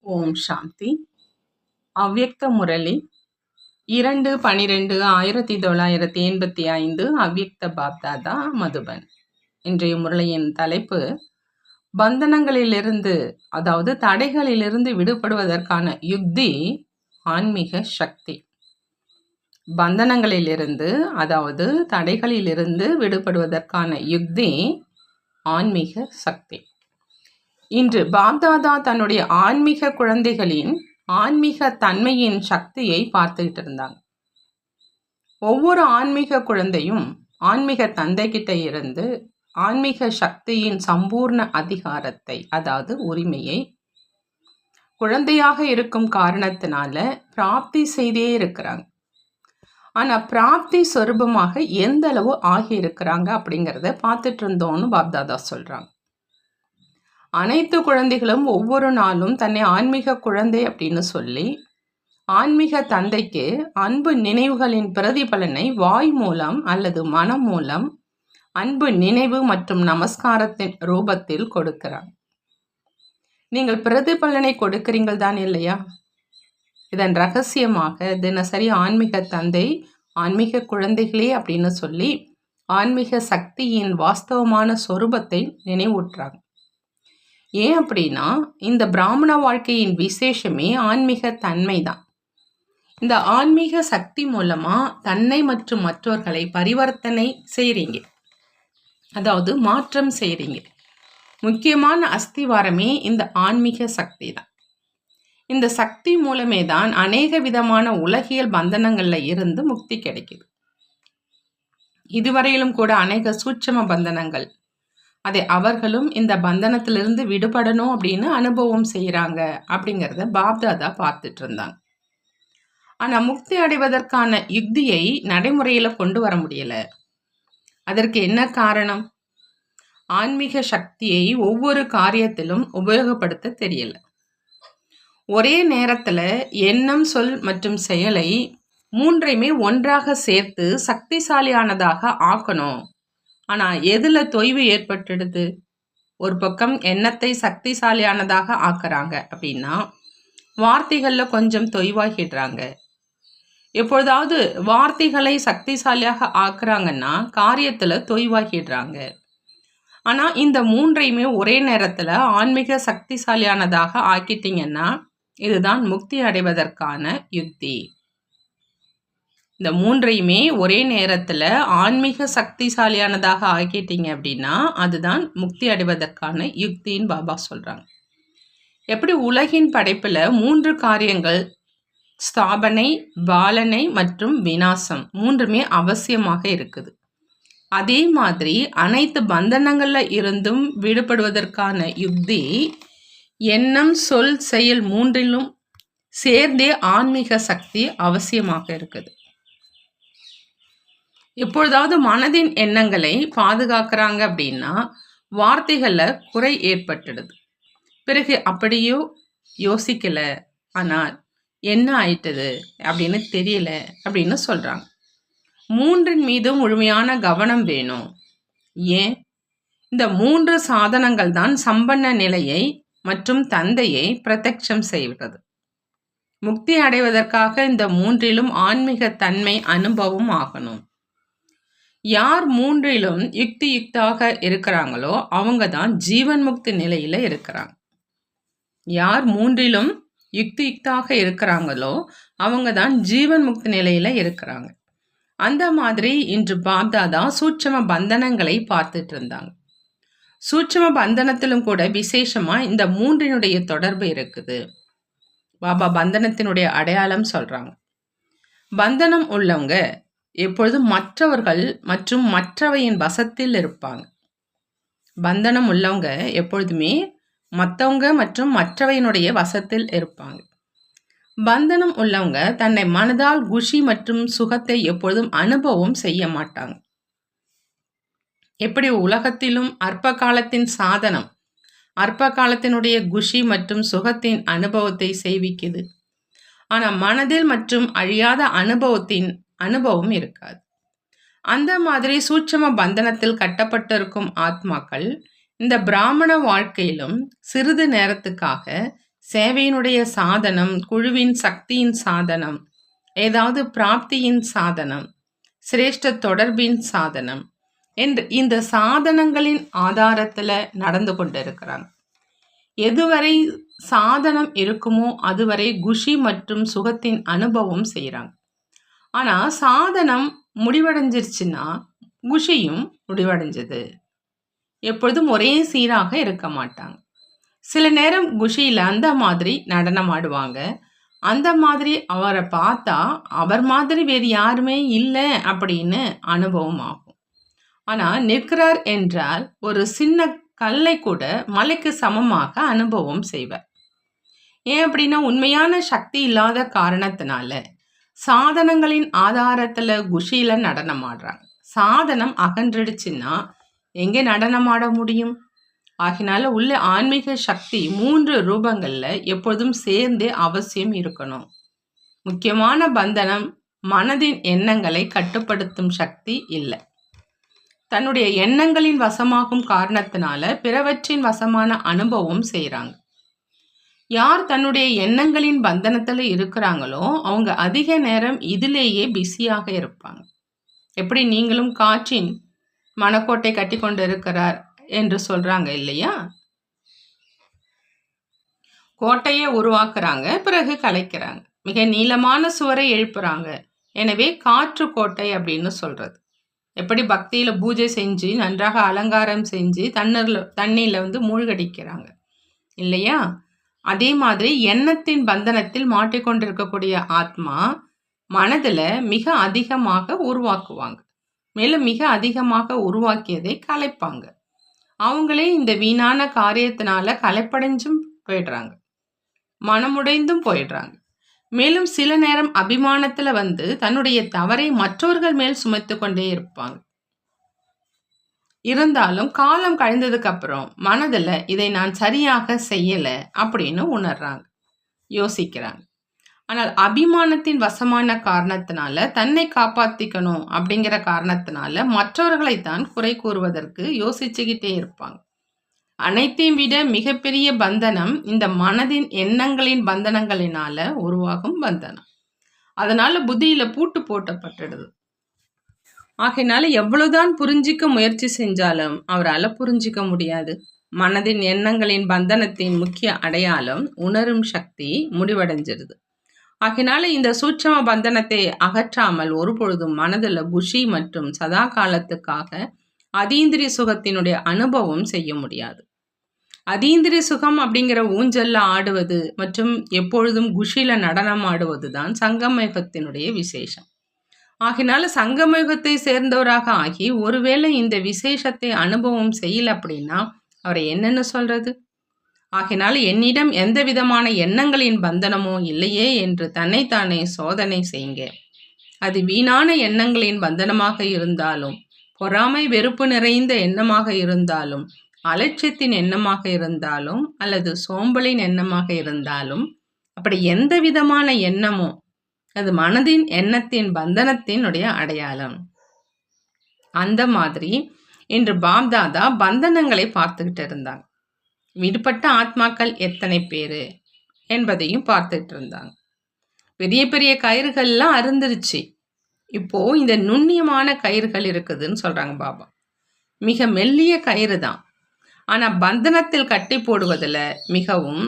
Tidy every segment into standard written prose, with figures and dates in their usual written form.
ஓம் சாந்தி. அவ்யக்த முரளி 2/12/1985 அவ்யக்த பாப்தாதா மதுபன். இன்றைய முரளியின் தலைப்பு பந்தனங்களிலிருந்து, அதாவது தடைகளிலிருந்து விடுபடுவதற்கான யுக்தி ஆன்மீக சக்தி. பந்தனங்களிலிருந்து, அதாவது தடைகளிலிருந்து விடுபடுவதற்கான யுக்தி ஆன்மீக சக்தி. இன்று பாப்தாதா தன்னுடைய ஆன்மீக குழந்தைகளின் ஆன்மீக தன்மையின் சக்தியை பார்த்துக்கிட்டு இருந்தாங்க. ஒவ்வொரு ஆன்மீக குழந்தையும் ஆன்மீக தந்தை கிட்ட இருந்து ஆன்மீக சக்தியின் சம்பூர்ண அதிகாரத்தை, அதாவது உரிமையை, குழந்தையாக இருக்கும் காரணத்தினால பிராப்தி செய்தே இருக்கிறாங்க. ஆனா பிராப்தி சொரூபமாக எந்த அளவு ஆகி இருக்கிறாங்க அப்படிங்கிறத பார்த்துட்டு இருந்தோம்னு பாப்தாதா சொல்றாங்க. அனைத்து குழந்தைகளும் ஒவ்வொரு நாளும் தன்னை ஆன்மீக குழந்தை அப்படின்னு சொல்லி ஆன்மீக தந்தைக்கு அன்பு நினைவுகளின் பிரதிபலனை வாய் மூலம் அல்லது மனம் மூலம் அன்பு நினைவு மற்றும் நமஸ்காரத்தின் ரூபத்தில் கொடுக்கிறாங்க. நீங்கள் பிரதிபலனை கொடுக்கிறீங்கள் தான் இல்லையா? இதன் ரகசியமாக தினசரி ஆன்மீக தந்தை ஆன்மீக குழந்தைகளே அப்படின்னு சொல்லி ஆன்மீக சக்தியின் வாஸ்தவமான சொரூபத்தை நினைவூட்டுறாங்க. ஏன் அப்படின்னா, இந்த பிராமண வாழ்க்கையின் விசேஷமே ஆன்மீக தன்மை தான். இந்த ஆன்மீக சக்தி மூலமா தன்னை மற்றும் மற்றவர்களை பரிவர்த்தனை செய்றீங்க, அதாவது மாற்றம் செய்றீங்க. முக்கியமான அஸ்திவாரமே இந்த ஆன்மீக சக்தி தான். இந்த சக்தி மூலமே தான் அநேக விதமான உலகியல் பந்தனங்கள்ல இருந்து முக்தி கிடைக்குது. இதுவரையிலும் கூட அநேக சூட்சம பந்தனங்கள், அதை அவர்களும் இந்த பந்தனத்திலிருந்து விடுபடணும் அப்படின்னு அனுபவம் செய்கிறாங்க அப்படிங்கிறத பாப்தாதா பார்த்துட்டு இருந்தாங்க. ஆனால் முக்தி அடைவதற்கான யுக்தியை நடைமுறையில் கொண்டு வர முடியல. அதற்கு என்ன காரணம்? ஆன்மீக சக்தியை ஒவ்வொரு காரியத்திலும் உபயோகப்படுத்த தெரியல. ஒரே நேரத்தில் எண்ணம், சொல் மற்றும் செயலை மூன்றையுமே ஒன்றாக சேர்த்து சக்திசாலியானதாக ஆக்கணும். ஆனால் எதில் தொய்வு ஏற்பட்டுடுது? ஒரு பக்கம் எண்ணத்தை சக்திசாலியானதாக ஆக்குறாங்க அப்படின்னா வார்த்தைகளில் கொஞ்சம் தொய்வாகிடுறாங்க. எப்பொழுதாவது வார்த்தைகளை சக்திசாலியாக ஆக்குறாங்கன்னா காரியத்தில் தொய்வாகிடுறாங்க. ஆனால் இந்த மூன்றையுமே ஒரே நேரத்தில் ஆன்மீக சக்திசாலியானதாக ஆக்கிட்டீங்கன்னா இதுதான் முக்தி அடைவதற்கான யுக்தி. இந்த மூன்றையுமே ஒரே நேரத்தில் ஆன்மீக சக்திசாலியானதாக ஆக்கிட்டீங்க அப்படின்னா அதுதான் முக்தி அடைவதற்கான யுக்தின்னு பாபா சொல்கிறாங்க. எப்படி உலகின் படைப்பில் 3 காரியங்கள், ஸ்தாபனை, பாலனை மற்றும் விநாசம், மூன்றுமே அவசியமாக இருக்குது. அதே மாதிரி அனைத்து பந்தனங்களில் இருந்தும் விடுபடுவதற்கான யுக்தி எண்ணம், சொல், செயல் மூன்றிலும் சேர்ந்தே ஆன்மீக சக்தி அவசியமாக இருக்குது. எப்பொழுதாவது மனதின் எண்ணங்களை பாதுகாக்கிறாங்க அப்படின்னா வார்த்தைகளில் குறை ஏற்பட்டுடுது. பிறகு அப்படியோ யோசிக்கல, ஆனால் என்ன ஆயிட்டது அப்படின்னு தெரியல அப்படின்னு சொல்கிறாங்க. மூன்றின் மீதும் முழுமையான கவனம் வேணும். ஏன்? இந்த 3 சாதனங்கள் தான் சம்பன்ன நிலையை மற்றும் தந்தையை பிரத்யட்சம் செய்கிறது. முக்தி அடைவதற்காக இந்த மூன்றிலும் ஆன்மீக தன்மை அனுபவம் ஆகணும். யார் மூன்றிலும் யுக்தியாக இருக்கிறாங்களோ அவங்க தான் ஜீவன் முக்தி நிலையில் இருக்கிறாங்க. யார் மூன்றிலும் யுக்தியாக இருக்கிறாங்களோ அவங்க தான் ஜீவன் முக்தி நிலையில் இருக்கிறாங்க. அந்த மாதிரி இன்று பாப்தாதா சூட்சம பந்தனங்களை பார்த்துட்டு இருந்தாங்க. சூட்சம பந்தனத்திலும் கூட விசேஷமாக இந்த மூன்றினுடைய தொடர்பு இருக்குது. பாபா பந்தனத்தினுடைய அடையாளம் சொல்கிறாங்க. பந்தனம் உள்ளவங்க எப்பொழுதும் மற்றவர்கள் மற்றும் மற்றவையின் வசத்தில் இருப்பாங்க. பந்தனம் உள்ளவங்க எப்பொழுதுமே மற்றவங்க மற்றும் மற்றவையினுடைய வசத்தில் இருப்பாங்க. பந்தனம் உள்ளவங்க தன்னை மனதால் குஷி மற்றும் சுகத்தை எப்பொழுதும் அனுபவம் செய்ய மாட்டாங்க. எப்படி உலகத்திலும் அற்ப காலத்தின் சாதனம் அற்ப காலத்தினுடைய குஷி மற்றும் சுகத்தின் அனுபவத்தை செய்விக்குது. ஆனால் மனதில் மற்றும் அழியாத அனுபவம் இருக்காது. அந்த மாதிரி சூட்சம பந்தனத்தில் கட்டப்பட்டிருக்கும் ஆத்மாக்கள் இந்த பிராமண வாழ்க்கையிலும் சிறிது நேரத்துக்காக சேவையினுடைய சாதனம், குழுவின் சக்தியின் சாதனம், ஏதாவது பிராப்தியின் சாதனம், சிரேஷ்ட தொடர்பின் சாதனம் என்று இந்த சாதனங்களின் ஆதாரத்துல நடந்து கொண்டிருக்கிறாங்க. எதுவரை சாதனம் இருக்குமோ அதுவரை குஷி மற்றும் சுகத்தின் அனுபவம் செய்கிறாங்க. ஆனா சாதனம் முடிவடைஞ்சிருச்சுன்னா குஷியும் முடிவடைஞ்சது. எப்பொழுதும் ஒரே சீராக இருக்க மாட்டாங்க. சில நேரம் குஷியில அந்த மாதிரி நடனம் ஆடுவாங்க. அந்த மாதிரி அவரை பார்த்தா அவர் மாதிரி வேறு யாருமே இல்லை அப்படின்னு அனுபவம் ஆகும். ஆனா நிற்கிறார் என்றால் ஒரு சின்ன கல்லை கூட மலைக்கு சமமாக அனுபவம் செய்வார். ஏன் அப்படின்னா உண்மையான சக்தி இல்லாத காரணத்தினால சாதனங்களின் ஆதாரத்துல குஷியில நடனம் ஆடுறாங்க. சாதனம் அகன்றுடுச்சுன்னா எங்கே நடனம் ஆட முடியும்? ஆகினால உள்ள ஆன்மீக சக்தி 3 ரூபங்கள்ல எப்பொழுதும் சேர்ந்தே அவசியம் இருக்கணும். முக்கியமான பந்தனம் மனதின் எண்ணங்களை கட்டுப்படுத்தும் சக்தி இல்லை. தன்னுடைய எண்ணங்களின் வசமாகும் காரணத்தினால பிறவற்றின் வசமான அனுபவம் செய்கிறாங்க. யார் தன்னுடைய எண்ணங்களின் பந்தனத்துல இருக்கிறாங்களோ அவங்க அதிக நேரம் இதிலேயே பிஸியாக இருப்பாங்க. எப்படி நீங்களும் காற்றின் மனக்கோட்டை கட்டி கொண்டு இருக்கிறார் என்று சொல்றாங்க இல்லையா? கோட்டையை உருவாக்குறாங்க, பிறகு கலைக்கிறாங்க. மிக நீளமான சுவரை எழுப்புறாங்க. எனவே காற்று கோட்டை அப்படின்னு சொல்றது. எப்படி பக்தியில பூஜை செஞ்சு நன்றாக அலங்காரம் செஞ்சு தண்ணீர்ல மூழ்கடிக்கிறாங்க இல்லையா? அதே மாதிரி எண்ணத்தின் பந்தனத்தில் மாட்டிக்கொண்டிருக்கக்கூடிய ஆத்மா மனதுல மிக அதிகமாக உருவாக்குவாங்க. மேலும் மிக அதிகமாக உருவாக்கியதை கலைப்பாங்க. அவங்களே இந்த வீணான காரியத்தினால கலைப்படைஞ்சும் போயிடுறாங்க, மனமுடைந்தும் போயிடுறாங்க. மேலும் சில நேரம் அபிமானத்துல தன்னுடைய தவறை மற்றவர்கள் மேல் சுமத்து கொண்டே இருப்பாங்க. இருந்தாலும் காலம் கழிந்ததுக்கு அப்புறம் மனதுல இதை நான் சரியாக செய்யல அப்படின்னு உணர்றாங்க, யோசிக்கிறாங்க. ஆனால் அபிமானத்தின் வசமான காரணத்தினால தன்னை காப்பாத்திக்கணும் அப்படிங்கிற காரணத்தினால மற்றவர்களைத்தான் குறை கூறுவதற்கு யோசிச்சுக்கிட்டே இருப்பாங்க. அனைத்தையும் விட மிகப்பெரிய பந்தனம் இந்த மனதின் எண்ணங்களின் பந்தனங்களினால உருவாகும் பந்தனம். அதனால புத்தியில பூட்டு போட்டப்பட்டுடுது. ஆகையினால எவ்வளவுதான் புரிஞ்சிக்க முயற்சி செஞ்சாலும் அவரால் புரிஞ்சிக்க முடியாது. மனதின் எண்ணங்களின் பந்தனத்தின் முக்கிய அடையாளம் உணரும் சக்தி முடிவடைஞ்சிருது. ஆகையினால இந்த சூட்சம பந்தனத்தை அகற்றாமல் ஒருபொழுதும் மனதில் குஷி மற்றும் சதா காலத்துக்காக அதீந்திரிய சுகத்தினுடைய அனுபவம் செய்ய முடியாது. அதீந்திரிய சுகம் அப்படிங்கிற ஊஞ்சல்ல ஆடுவது மற்றும் எப்பொழுதும் குஷியில நடனம் ஆடுவது தான் சங்கமயுகத்தினுடைய விசேஷம். ஆகினால சங்கமயுகத்தை சேர்ந்தவராக ஆகி ஒருவேளை இந்த விசேஷத்தை அனுபவம் செய்யல அப்படின்னா அவரை என்னன்னு சொல்றது? ஆகினால என்னிடம் எந்த விதமான எண்ணங்களின் பந்தனமோ இல்லையே என்று தன்னைத்தானே சோதனை செய்யுங்க. அது வீணான எண்ணங்களின் பந்தனமாக இருந்தாலும், பொறாமை வெறுப்பு நிறைந்த எண்ணமாக இருந்தாலும், அலட்சியத்தின் எண்ணமாக இருந்தாலும், அல்லது சோம்பலின் எண்ணமாக இருந்தாலும், அப்படி எந்த விதமான எண்ணமோ அது மனதின் எண்ணத்தின் பந்தனத்தினுடைய அடையாளம். அந்த மாதிரி இன்று பாப்தாதா பந்தனங்களை பார்த்துக்கிட்டு இருந்தாங்க. விடுபட்ட ஆத்மாக்கள் எத்தனை பேரு என்பதையும் பார்த்துட்டு இருந்தாங்க. பெரிய பெரிய கயிறுகள்லாம் அருந்துருச்சு. இப்போ இந்த நுண்ணியமான கயிறுகள் இருக்குதுன்னு சொல்றாங்க பாபா. மிக மெல்லிய கயிறு தான், ஆனா பந்தனத்தில் கட்டி போடுவதில் மிகவும்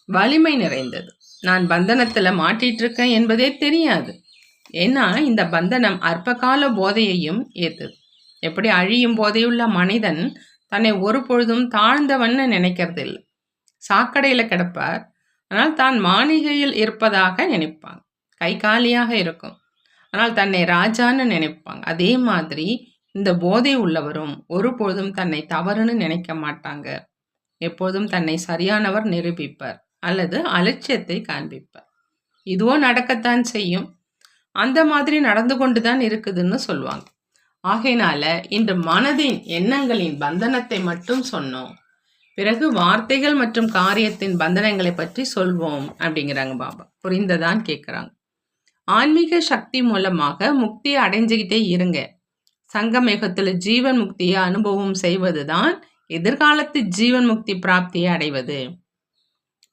வலிமை நிறைந்தது. நான் பந்தனத்துல மாட்டிட்டு இருக்கேன் என்பதே தெரியாது. ஏன்னா இந்த பந்தனம் அற்பகால போதையையும் ஏத்துது. எப்படி அழியும் போதையுள்ள மனிதன் தன்னை ஒரு பொழுதும் தாழ்ந்தவன்னு நினைக்கிறது இல்லை. சாக்கடையில கிடப்பார், ஆனால் தான் மாளிகையில் இருப்பதாக நினைப்பாங்க. கை காலியாக இருக்கும், ஆனால் தன்னை ராஜான்னு நினைப்பாங்க. அதே மாதிரி இந்த போதை உள்ளவரும் ஒரு பொழுதும் தன்னை தவறுன்னு நினைக்க மாட்டாங்க. எப்போதும் தன்னை சரியானவர் நிரூபிப்பார் அல்லது அலட்சியத்தை காண்பிப்பார். இதுவோ நடக்கத்தான் செய்யும். அந்த மாதிரி நடந்து கொண்டுதான் இருக்குதுன்னு சொல்லுவாங்க. ஆகையினால இன்று மனதின் எண்ணங்களின் பந்தனத்தை மட்டும் சொன்னோம், பிறகு வார்த்தைகள் மற்றும் காரியத்தின் பந்தனங்களை பற்றி சொல்வோம் அப்படிங்கிறாங்க பாபா. புரிந்ததான் கேட்குறாங்க. ஆன்மீக சக்தி மூலமாக முக்தியை அடைஞ்சுக்கிட்டே இருங்க. சங்கமேகத்துல ஜீவன் முக்தியை அனுபவம் செய்வதுதான் எதிர்காலத்து ஜீவன் முக்தி பிராப்தியை அடைவது.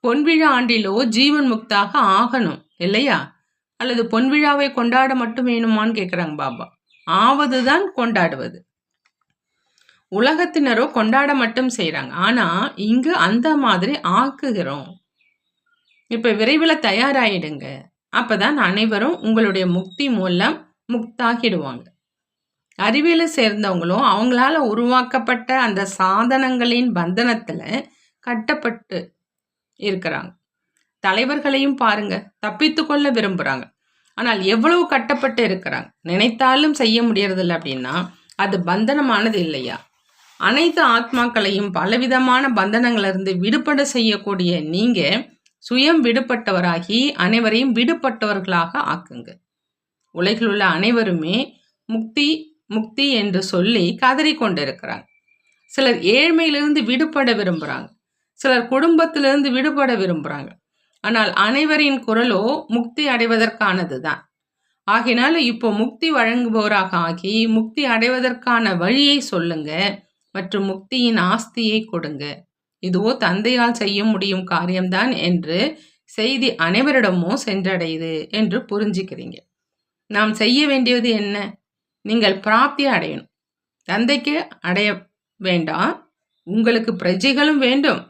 பொன்விழா ஆண்டிலோ ஜீவன் முக்தாக ஆகணும் இல்லையா? அல்லது பொன்விழாவை கொண்டாட மட்டும் வேணுமான்னு கேட்குறாங்க பாபா. ஆவதுதான் கொண்டாடுவது. உலகத்தினரோ கொண்டாட மட்டும் செய்கிறாங்க. ஆனால் இங்கு அந்த மாதிரி ஆக்குகிறோம். இப்போ விரைவில் தயாராகிடுங்க. அப்போ தான் அனைவரும் உங்களுடைய முக்தி மூலம் முக்தாகிடுவாங்க. அறிவியலை சேர்ந்தவங்களும் அவங்களால உருவாக்கப்பட்ட அந்த சாதனங்களின் பந்தனத்தில் கட்டப்பட்டு இருக்கிறாங்க. தலைவர்களையும் பாருங்க, தப்பித்து கொள்ள விரும்புகிறாங்க. ஆனால் எவ்வளவு கட்டப்பட்டு இருக்கிறாங்க, நினைத்தாலும் செய்ய முடியறதில்லை அப்படின்னா அது பந்தனமானது இல்லையா? அனைத்து ஆத்மாக்களையும் பலவிதமான பந்தனங்களிலிருந்து விடுபட செய்யக்கூடிய நீங்கள் சுயம் விடுபட்டவராகி அனைவரையும் விடுபட்டவர்களாக ஆக்குங்க. உலகில் உள்ள அனைவருமே முக்தி முக்தி என்று சொல்லி கதறிக்கொண்டிருக்கிறாங்க. சிலர் ஏழ்மையிலிருந்து விடுபட விரும்புகிறாங்க, சிலர் குடும்பத்திலிருந்து விடுபட விரும்புகிறாங்க. ஆனால் அனைவரின் குரலோ முக்தி அடைவதற்கானது தான். ஆகினால இப்போ முக்தி வழங்குபவராக ஆகி முக்தி அடைவதற்கான வழியை சொல்லுங்க மற்றும் முக்தியின் ஆஸ்தியை கொடுங்க. இதுவோ தந்தையால் செய்ய முடியும் காரியம்தான் என்று செய்தி அனைவரிடமும் சென்றடையுது என்று புரிஞ்சுக்கிறீங்க. நாம் செய்ய வேண்டியது என்ன? நீங்கள் பிராப்தியை அடையணும். தந்தைக்கு அடைய வேண்டாம், உங்களுக்கு பிரஜைகளும் வேண்டும்,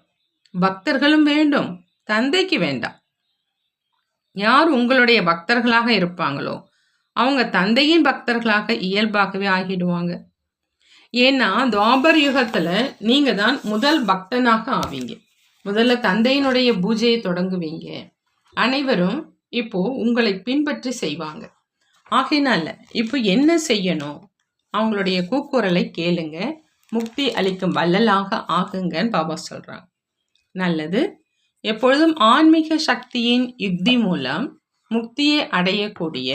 பக்தர்களும் வேண்டும், தந்தைக்கு வேண்டாம். யார் உங்களுடைய பக்தர்களாக இருப்பாங்களோ அவங்க தந்தையின் பக்தர்களாக இயல்பாகவே ஆகிடுவாங்க. ஏன்னா துவாபர் யுகத்தில் நீங்கள் தான் முதல் பக்தனாக ஆவீங்க. முதல்ல தந்தையினுடைய பூஜையை தொடங்குவீங்க. அனைவரும் இப்போ உங்களை பின்பற்றி செய்வாங்க. ஆகையினால இப்போ என்ன செய்யணும்? அவங்களுடைய கூக்குரலை கேளுங்க, முக்தி அளிக்கும் வள்ளலாக ஆகுங்கன்னு பாபா சொல்கிறாங்க. நல்லது. எப்பொழுதும் ஆன்மீக சக்தியின் யுக்தி மூலம் முக்தியை அடையக்கூடிய,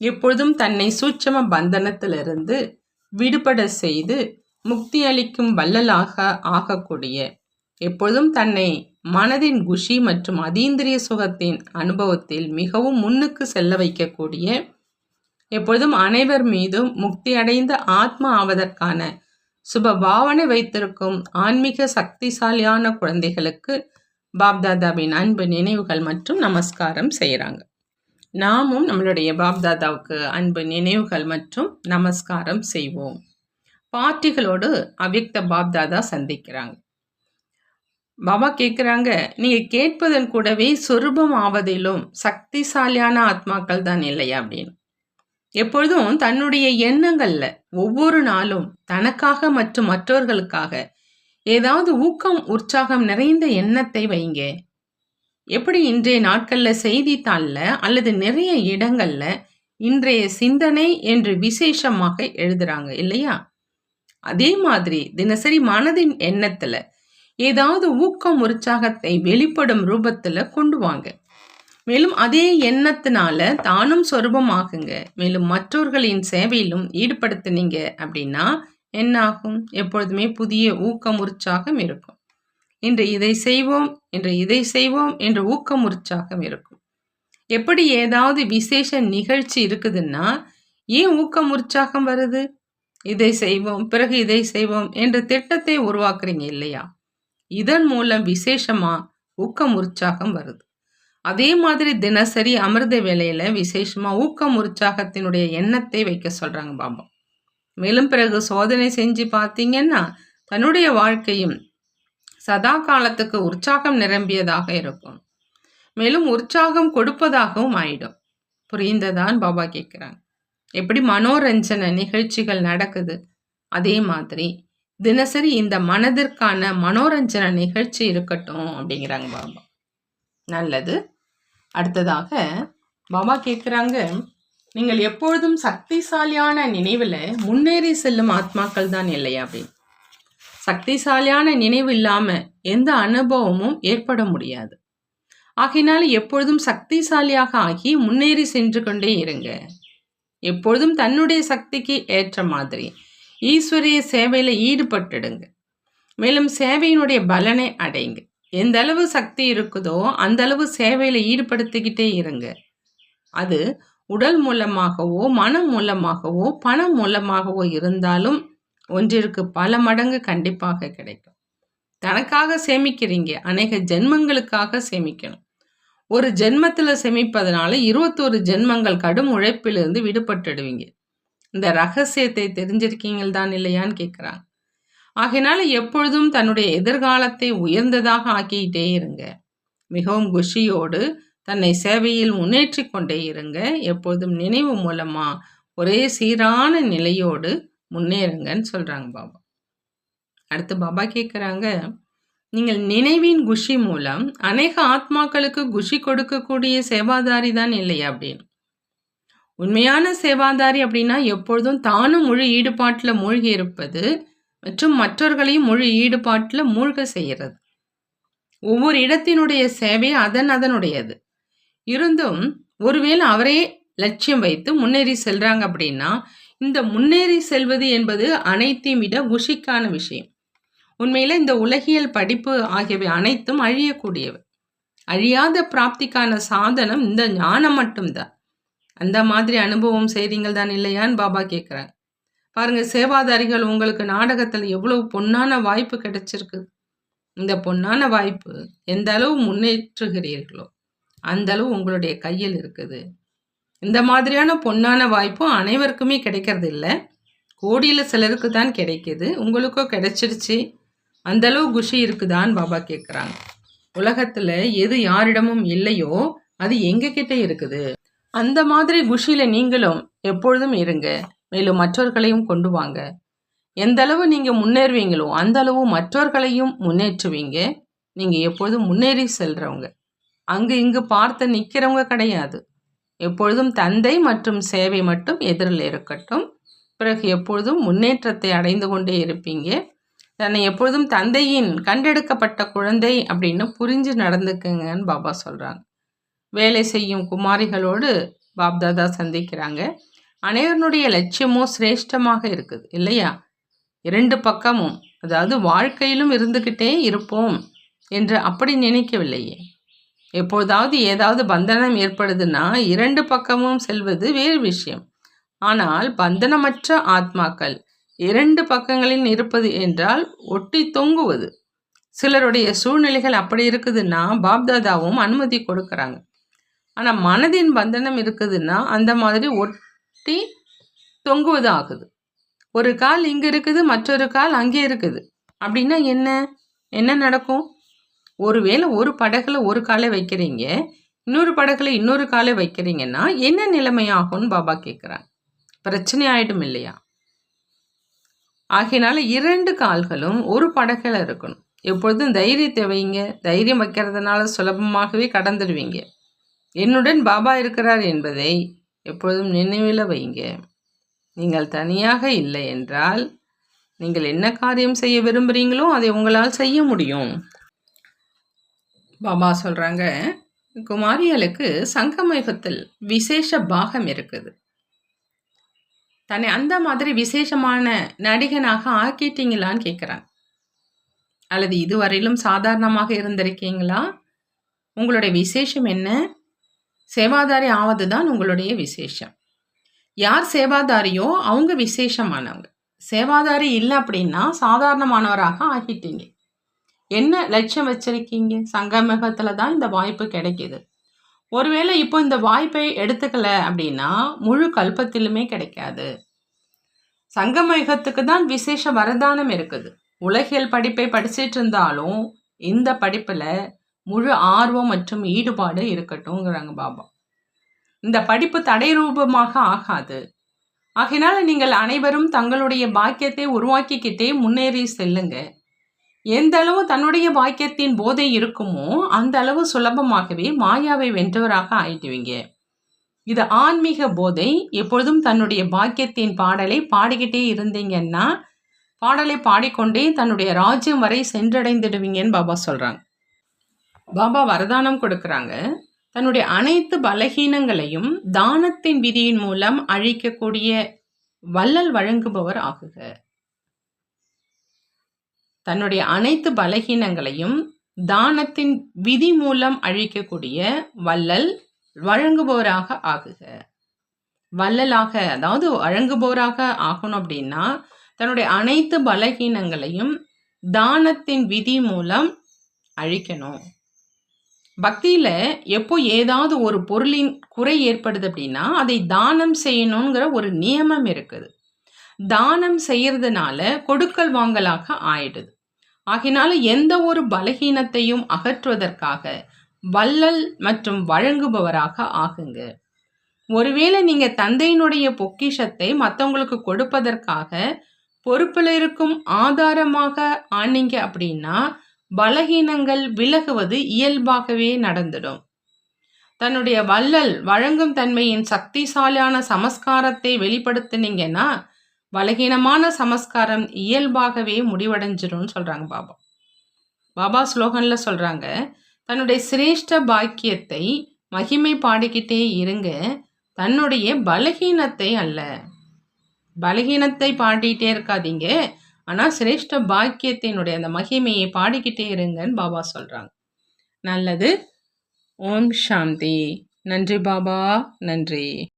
எப்பொழுதும் தன்னை சூட்சம பந்தனத்திலிருந்து விடுபட செய்து முக்தி அளிக்கும் வள்ளலாக ஆகக்கூடிய, எப்பொழுதும் தன்னை மனதின் குஷி மற்றும் அதீந்திரிய சுகத்தின் அனுபவத்தில் மிகவும் முன்னுக்கு செல்ல வைக்கக்கூடிய, எப்பொழுதும் அனைவர் மீதும் முக்தி அடைந்த ஆத்மா ஆவதற்கான சுப பாவனை வைத்திருக்கும் ஆன்மீக சக்திசாலியான குழந்தைகளுக்கு பாப்தாதாவின் அன்பு நினைவுகள் மற்றும் நமஸ்காரம் செய்கிறாங்க. நாமும் நம்மளுடைய பாப்தாதாவுக்கு அன்பு நினைவுகள் மற்றும் நமஸ்காரம் செய்வோம். பாட்டிகளோடு அவ்யக்த பாப்தாதா சந்திக்கிறாங்க. பாபா கேட்குறாங்க, நீங்கள் கேட்பதன் கூடவே சொரூபம் ஆவதிலும் சக்திசாலியான ஆத்மாக்கள் தான் இல்லையா அப்படின்னு. எப்பொழுதும் தன்னுடைய எண்ணங்களில் ஒவ்வொரு நாளும் தனக்காக மற்றும் மற்றவர்களுக்காக ஏதாவது ஊக்கம் உற்சாகம் நிறைந்த எண்ணத்தை வைங்க. எப்படி இன்றைய நாட்களில் செய்தித்தாளில் அல்லது நிறைய இடங்களில் இன்றைய சிந்தனை என்று விசேஷமாக எழுதுகிறாங்க இல்லையா? அதே மாதிரி தினசரி மனதின் எண்ணத்தில் ஏதாவது ஊக்கம் உற்சாகத்தை வெளிப்படும் ரூபத்தில் கொண்டு வாங்க. மேலும் அதே எண்ணத்தினால தானும் சொரூபமாகுங்க. மேலும் மற்றவர்களின் சேவையிலும் ஈடுபடுத்தினீங்க அப்படின்னா என்ன ஆகும்? எப்பொழுதுமே புதிய ஊக்கம் உற்சாகம் இருக்கும். இன்று இதை செய்வோம், இன்று இதை செய்வோம் என்ற ஊக்கம் உற்சாகம் இருக்கும். எப்படி ஏதாவது விசேஷ நிகழ்ச்சி இருக்குதுன்னா ஏன் ஊக்கம் உற்சாகம் வருது? இதை செய்வோம், பிறகு இதை செய்வோம் என்ற திட்டத்தை உருவாக்குறீங்க இல்லையா? இதன் மூலம் விசேஷமா ஊக்கம் உற்சாகம் வருது. அதே மாதிரி தினசரி அமிர்த வேளையில விசேஷமா ஊக்கம் உற்சாகத்தினுடைய எண்ணத்தை வைக்க சொல்றாங்க பாபா. மேலும் பிறகு சோதனை செஞ்சு பார்த்தீங்கன்னா தன்னுடைய வாழ்க்கையும் சதா காலத்துக்கு உற்சாகம் நிரம்பியதாக இருக்கும். மேலும் உற்சாகம் கொடுப்பதாகவும் ஆயிடும். புரிந்ததான் பாபா கேட்குறாங்க. எப்படி மனோரஞ்சன நிகழ்ச்சிகள் நடக்குது அதே மாதிரி தினசரி இந்த மனதிற்கான மனோரஞ்சன நிகழ்ச்சி இருக்கட்டும் அப்படிங்கிறாங்க பாபா. நல்லது. அடுத்ததாக பாபா கேட்குறாங்க, நீங்கள் எப்பொழுதும் சக்திசாலியான நினைவில் முன்னேறி செல்லும் ஆத்மாக்கள் தான் இல்லையா அப்படின்னு. சக்திசாலியான நினைவு இல்லாமல் எந்த அனுபவமும் ஏற்பட முடியாது. ஆகினால எப்பொழுதும் சக்திசாலியாக ஆகி முன்னேறி சென்று கொண்டே இருங்க. எப்பொழுதும் தன்னுடைய சக்திக்கு ஏற்ற மாதிரி ஈஸ்வரிய சேவையில் ஈடுபட்டுடுங்க. மேலும் சேவையினுடைய பலனை அடைங்க. எந்த அளவு சக்தி இருக்குதோ அந்த அளவு சேவையில் ஈடுபடுத்திக்கிட்டே இருங்க. அது உடல் மூலமாகவோ மனம் மூலமாகவோ பணம் மூலமாகவோ இருந்தாலும் ஒன்றிற்கு பல மடங்கு கண்டிப்பாக கிடைக்கும். தனக்காக சேமிக்கிறீங்க, அநேக ஜென்மங்களுக்காக சேமிக்கணும். ஒரு ஜென்மத்துல சேமிப்பதனால 21 ஜென்மங்கள் கடும் உழைப்பிலிருந்து விடுபட்டுடுவீங்க. இந்த ரகசியத்தை தெரிஞ்சிருக்கீங்கள் தான் இல்லையான்னு கேட்குறாங்க. ஆகையினால எப்பொழுதும் தன்னுடைய எதிர்காலத்தை உயர்ந்ததாக ஆக்கிக்கிட்டே இருங்க. மிகவும் குஷியோடு தன்னை சேவையில் முன்னேற்றி கொண்டே இருங்க. எப்பொழுதும் நினைவு மூலமா ஒரே சீரான நிலையோடு முன்னேறுங்கன்னு சொல்றாங்க பாபா. அடுத்து பாபா கேட்குறாங்க, நீங்கள் நினைவின் குஷி மூலம் அநேக ஆத்மாக்களுக்கு குஷி கொடுக்கக்கூடிய சேவாதாரி தான் இல்லையா அப்படின்னு. உண்மையான சேவாதாரி அப்படின்னா எப்பொழுதும் தானும் முழு ஈடுபாட்டில் மூழ்கி இருப்பது மற்றும் மற்றவர்களையும் முழு ஈடுபாட்டில் மூழ்க செய்கிறது. ஒவ்வொரு இடத்தினுடைய சேவை அதனுடையது. இருந்தும் ஒருவேளை அவரே லட்சியம் வைத்து முன்னேறி செல்றாங்க அப்படின்னா, இந்த முன்னேறி செல்வது என்பது அனைத்தையும் விட குஷிக்கான விஷயம். உண்மையில இந்த உலகியல் படிப்பு ஆகியவை அனைத்தும் அழியக்கூடியவை. அழியாத பிராப்திக்கான சாதனம் இந்த ஞானம் மட்டும்தான். அந்த மாதிரி அனுபவம் செய்றீங்கள் தான் இல்லையான்னு பாபா கேட்குறாங்க. பாருங்க, சேவாதாரிகள் உங்களுக்கு நாடகத்தில் எவ்வளவு பொன்னான வாய்ப்பு கிடைச்சிருக்கு. இந்த பொன்னான வாய்ப்பு எந்த அளவு முன்னேற்றுகிறீர்களோ அந்த அளவு உங்களுடைய கையில் இருக்குது. இந்த மாதிரியான பொன்னான வாய்ப்பும் அனைவருக்குமே கிடைக்கிறது இல்லை. கோடியில் சிலருக்கு தான் கிடைக்கிது. உங்களுக்கோ கிடைச்சிருச்சு. அந்த அளவு குஷி இருக்குதான்னு பாபா கேட்குறாங்க. உலகத்தில் எது யாரிடமும் இல்லையோ அது எங்ககிட்ட இருக்குது. அந்த மாதிரி குஷியில நீங்களும் எப்பொழுதும் இருங்க. மேலும் மற்றவர்களையும் கொண்டு வாங்க. எந்த அளவு நீங்க முன்னேறுவீங்களோ அந்த அளவு மற்றவர்களையும் முன்னேற்றுவீங்க. நீங்க எப்பொழுதும் முன்னேறி செல்றவங்க, அங்கு இங்கு பார்த்து நிற்கிறவங்க கிடையாது. எப்பொழுதும் தந்தை மற்றும் சேவை மட்டும் எதிரில் இருக்கட்டும். பிறகு எப்பொழுதும் முன்னேற்றத்தை அடைந்து கொண்டே இருப்பீங்க. தன்னை எப்பொழுதும் தந்தையின் கண்டெடுக்கப்பட்ட குழந்தை அப்படின்னு புரிஞ்சு நடந்துக்குங்கன்னு பாபா சொல்றாங்க. வேலை செய்யும் குமாரிகளோடு பாப்தாதா சந்திக்கிறாங்க. அனைவருடைய லட்சியமும் சிரேஷ்டமாக இருக்குது இல்லையா? 2 பக்கமும், அதாவது வாழ்க்கையிலும் இருந்துக்கிட்டே இருப்போம் என்று அப்படி நினைக்கவில்லையே. எப்போதாவது ஏதாவது பந்தனம் ஏற்படுதுன்னா 2 பக்கமும் செல்வது வேறு விஷயம். ஆனால் பந்தனமற்ற ஆத்மாக்கள் 2 பக்கங்களில் இருப்பது என்றால் ஒட்டி தொங்குவது. சிலருடைய சூழ்நிலைகள் அப்படி இருக்குதுன்னா பாப்தாதாவும் அனுமதி கொடுக்குறாங்க. ஆனால் மனதின் பந்தனம் இருக்குதுன்னா அந்த மாதிரி ஒட்டி தொங்குவது ஆகுது. ஒரு கால் இங்கே இருக்குது, மற்றொரு கால் அங்கே இருக்குது அப்படின்னா என்ன நடக்கும்? ஒருவேளை ஒரு படகுல ஒரு காலை வைக்கிறீங்க, இன்னொரு படகுல இன்னொரு காலை வைக்கிறீங்கன்னா என்ன நிலைமையாகும்னு பாபா கேட்குறாங்க. பிரச்சனை ஆயிடும் இல்லையா? ஆகையினால 2 கால்களும் ஒரு படகுல இருக்கணும். எப்பொழுதும் தைரியத்தை வைங்க. தைரியம் வைக்கிறதுனால சுலபமாகவே கடந்துடுவீங்க. என்னுடன் பாபா இருக்கிறார் என்பதை எப்பொழுதும் நினைவில் வைங்க. நீங்கள் தனியாக இல்லை என்றால் நீங்கள் என்ன காரியம் செய்ய விரும்புகிறீங்களோ அதை உங்களால் செய்ய முடியும். பாபா சொல்கிறாங்க, குமாரிகளுக்கு சங்கமயுகத்தில் விசேஷ பாகம் இருக்குது. தன்னை அந்த மாதிரி விசேஷமான நடிகனாக ஆக்கிட்டீங்களான்னு கேட்குறாங்க. அல்லது இதுவரையிலும் சாதாரணமாக இருந்திருக்கீங்களா? உங்களுடைய விசேஷம் என்ன? சேவாதாரி ஆவது தான் உங்களுடைய விசேஷம். யார் சேவாதாரியோ அவங்க விசேஷமானவங்க. சேவாதாரி இல்லை அப்படின்னா சாதாரணமானவராக ஆகிட்டீங்க. என்ன லட்சியம் வச்சிருக்கீங்க? சங்கமகத்தில் தான் இந்த வாய்ப்பு கிடைக்கிது. ஒருவேளை இப்போ இந்த வாய்ப்பை எடுத்துக்கல அப்படின்னா முழு கல்பத்திலுமே கிடைக்காது. சங்கமயுகத்துக்கு தான் விசேஷ வரதானம் இருக்குது. உலகியல் படிப்பை படிச்சிட்டு இருந்தாலும் இந்த படிப்பில் முழு ஆர்வம் மற்றும் ஈடுபாடு இருக்கட்டும்ங்கிறாங்க பாபா. இந்த படிப்பு தடை ரூபமாக ஆகாது. ஆகையினால நீங்கள் அனைவரும் தங்களுடைய பாக்கியத்தை உருவாக்கிக்கிட்டே முன்னேறி செல்லுங்க. எந்த அளவு தன்னுடைய பாக்கியத்தின் போதை இருக்குமோ அந்த அளவு சுலபமாகவே மாயாவை வென்றவராக ஆயிடுவீங்க. இது ஆன்மீக போதை. எப்பொழுதும் தன்னுடைய பாக்கியத்தின் பாடலை பாடிக்கிட்டே இருந்தீங்கன்னா பாடலை பாடிக்கொண்டே தன்னுடைய ராஜ்யம் வரை சென்றடைந்துடுவீங்கன்னு பாபா சொல்றாங்க. பாபா வரதானம் கொடுக்குறாங்க. தன்னுடைய அனைத்து பலகீனங்களையும் தானத்தின் விதியின் மூலம் அழிக்கக்கூடிய வள்ளல் வழங்குபவர் ஆகுக. தன்னுடைய அனைத்து பலகீனங்களையும் தானத்தின் விதி மூலம் அழிக்கக்கூடிய வள்ளல் வழங்குபவராக ஆகுக. வள்ளலாக, அதாவது வழங்குபவராக ஆகணும் அப்படின்னா தன்னுடைய அனைத்து பலகீனங்களையும் தானத்தின் விதி மூலம் அழிக்கணும். பக்தியில எப்போ ஏதாவது ஒரு பொருளின் குறை ஏற்படுது அப்படின்னா, அதை தானம் செய்யணுங்கிற ஒரு நியமம் இருக்குது. தானம் செய்யறதுனால கொடுக்கல் வாங்கலாக ஆயிடுது. ஆகினால எந்த ஒரு பலகீனத்தையும் அகற்றுவதற்காக வள்ளல் மற்றும் வழங்குபவராக ஆகுங்க. ஒருவேளை நீங்க தந்தையினுடைய பொக்கிஷத்தை மத்தவங்களுக்கு கொடுப்பதற்காக பொறுப்புல இருக்கும் ஆதாரமாக ஆனீங்க அப்படின்னா, பலகீனங்கள் விலகுவது இயல்பாகவே நடந்துடும். தன்னுடைய வள்ளல் வழங்கும் தன்மையின் சக்திசாலியான சமஸ்காரத்தை வெளிப்படுத்துனீங்கன்னா, பலகீனமான சமஸ்காரம் இயல்பாகவே முடிவடைஞ்சிரும்னு சொல்றாங்க பாபா. பாபா ஸ்லோகன்ல சொல்றாங்க, தன்னுடைய சிரேஷ்ட பாக்கியத்தை மகிமை பாடிக்கிட்டே இருங்க, தன்னுடைய பலகீனத்தை அல்ல. பலகீனத்தை பாடிட்டே இருக்காதீங்க, ஆனா சிரேஷ்ட பாக்கியத்தினுடைய அந்த மகிமையை பாடிக்கிட்டே இருங்கன்னு பாபா சொல்றாங்க. நல்லது. ஓம் சாந்தி. நன்றி பாபா, நன்றி.